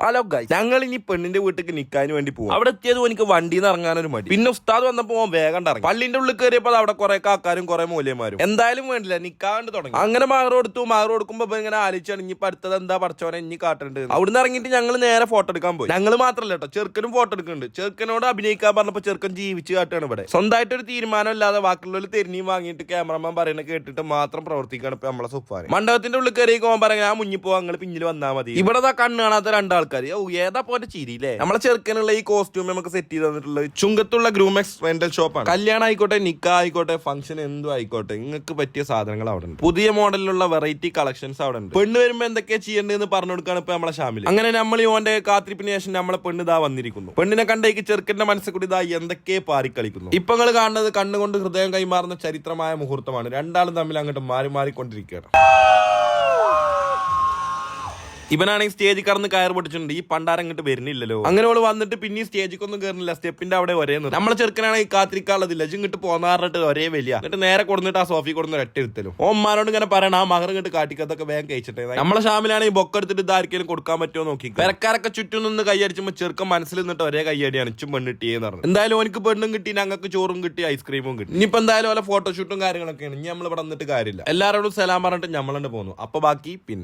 Hello guys, ഞങ്ങൾ ഇനി പെണ്ണിന്റെ വീട്ടിലേക്ക് നിൽക്കാൻ വേണ്ടി പോകും. അവിടെ എത്തിയത് എനിക്ക് വണ്ടിയിൽ നിന്ന് ഇറങ്ങാനൊരു മടി. പിന്നെ ഉസ്താദ് വന്നപ്പോ വേഗം ഇറങ്ങി. പള്ളിന്റെ ഉള്ളിൽ കയറിയപ്പോൾ അവിടെ കുറെ കാക്കാരും കുറെ മൂല്യന്മാരും. എന്തായാലും വേണ്ടില്ല, നിക്കാണ്ട് തുടങ്ങി. അങ്ങനെ മാറ് കൊടുക്കുമ്പോ ഇങ്ങനെ ആലോചിച്ചാണ് ഇനിയിപ്പോ അടുത്തത് എന്താ പഠിച്ചോനെ ഇനി കാട്ടുണ്ട്. അവിടുന്ന് ഇറങ്ങിയിട്ട് ഞങ്ങൾ നേരെ ഫോട്ടോ എടുക്കാൻ പോയി. ഞങ്ങൾ മാത്രമല്ല കേട്ടോ, ചെറുക്കനും ഫോട്ടോ എടുക്കുന്നുണ്ട്. ചെറുക്കനോട് അഭിനയിക്കാൻ പറഞ്ഞപ്പോ ചെറുക്കൻ ജീവിച്ച് കാട്ടാണ് ഇവിടെ. സ്വന്തമായിട്ട് ഒരു തീരുമാനം ഇല്ലാതെ ബാക്കിയുള്ളവർ തിരിഞ്ഞു വാങ്ങിയിട്ട് ക്യാമറമാൻ പറയുന്നത് കേട്ടിട്ട് മാത്രം പ്രവർത്തിക്കാണ് ഇപ്പൊ നമ്മളെ സുഫാൻ. മണ്ഡപത്തിന്റെ ഉള്ളിൽ കയറി പോകാൻ പറയാൻ ആ മുന്നിൽ പോവാൻ നിങ്ങൾ പിന്നിൽ വന്നാൽ മതി. ഇവിടെ കണ്ണ് കാണാത്ത രണ്ടാൾക്കാർ. ഏതാ പോലെ ചിരിയില്ലേ. നമ്മളെ ചെറുക്കനുള്ള ഈ കോസ്റ്റ്യൂം നമുക്ക് സെറ്റ് ചെയ്ത് തന്നിട്ടുള്ളത് ചുങ്കത്തുള്ള ഗ്രൂമെക്സ് റെന്റൽ ഷോപ്പാണ്. കല്യാണം ആയിക്കോട്ടെ, നിക്കാ ആയിക്കോട്ടെ, ഫംഗ്ഷൻ എന്തും ആയിക്കോട്ടെ, നിങ്ങൾക്ക് പറ്റിയ സാധനങ്ങൾ അവിടെ ഉണ്ട്. പുതിയ മോഡലിലുള്ള വെറൈറ്റി കളക്ഷൻസ് അവിടെ ഉണ്ട്. പെണ്ണ് വരുമ്പോ എന്തൊക്കെയാ ചെയ്യേണ്ടതെന്ന് പറഞ്ഞു കൊടുക്കാണ് ഇപ്പൊ നമ്മളെ ഷാമിൽ. അങ്ങനെ നമ്മൾ ഈ ഓന്റെ കാത്തിരിപ്പിന് ശേഷം നമ്മളെ പെണ്ണ് ഇതാ വന്നിരിക്കുന്നു. പെണ്ണിനെ കണ്ടേക്ക് ചെറുക്കന്റെ മനസ്സിൽ കൂടി ഇതാ എന്തൊക്കെ പാറിക്കളിക്കുന്നു. ഇപ്പൊ നിങ്ങൾ കാണുന്നത് കണ്ണുകൊണ്ട് ഹൃദയം കൈമാറുന്ന ചരിത്രമായ മുഹൂർത്തമാണ്. രണ്ടാളും തമ്മിൽ അങ്ങോട്ട് മാറിക്കൊണ്ടിരിക്കുകയാണ്. ഇവനാണെങ്കിൽ സ്റ്റേജിൽ കടന്ന് കയർ പൊട്ടിച്ചിട്ടുണ്ട്. ഈ പണ്ടാരം ഇങ്ങോട്ട് വരുന്നില്ലല്ലോ. അങ്ങനെ അവള് വന്നിട്ട് പിന്നെ സ്റ്റേജിക്കൊന്നും കയറുന്നില്ല. സ്റ്റെപ്പിന്റെ അവിടെ ഒരേ നിർത്തും. നമ്മളെ ചെറുക്കനാണെങ്കിൽ കാത്തിരിക്കാനുള്ളതില്ല. ഇങ്ങോട്ട് പോന്നാറിട്ട് ഒരേ വലിയ എന്നിട്ട് നേരെ കൊടുത്തിട്ട് ആ സോഫി കൊടുന്ന് ഒറ്റ എടുത്തലും. ഓന്മാരോട് ഇങ്ങനെ പറയണം ആ മകർ ഇങ്ങോട്ട് കാട്ടിക്കത്തൊക്കെ വേഗം കഴിച്ചിട്ടേ. നമ്മളെ ഷാമിലാണെങ്കിൽ ബൊക്കെടുത്തിട്ട് ഇതാർക്കെങ്കിലും കൊടുക്കാൻ പറ്റുമോ നോക്കി. പെരക്കാരൊക്കെ ചുറ്റും നിന്ന് കൈയടിച്ചുമ്പോൾ ചെറുക്കം മനസ്സിൽ നിന്നിട്ട് ഒരേ കൈയടിയാണ് ഇച്ചും പെണ്ണിട്ടിയെന്ന് പറഞ്ഞു. എന്തായാലും എനിക്ക് പെണ്ണും കിട്ടി, ഞങ്ങൾക്ക് ചോറും കിട്ടി, ഐസ്ക്രീമും കിട്ടി. ഇനിയിപ്പോ എന്തായാലും ഓലെ ഫോട്ടോഷൂട്ടും കാര്യങ്ങളൊക്കെയാണ്. ഇനി നമ്മൾ ഇവിടെ വന്നിട്ട് കാര്യമില്ല. എല്ലാവരോടും സലാം പറഞ്ഞിട്ട് നമ്മളുണ്ട് പോകുന്നു. അപ്പൊ ബാക്കി പിന്നെ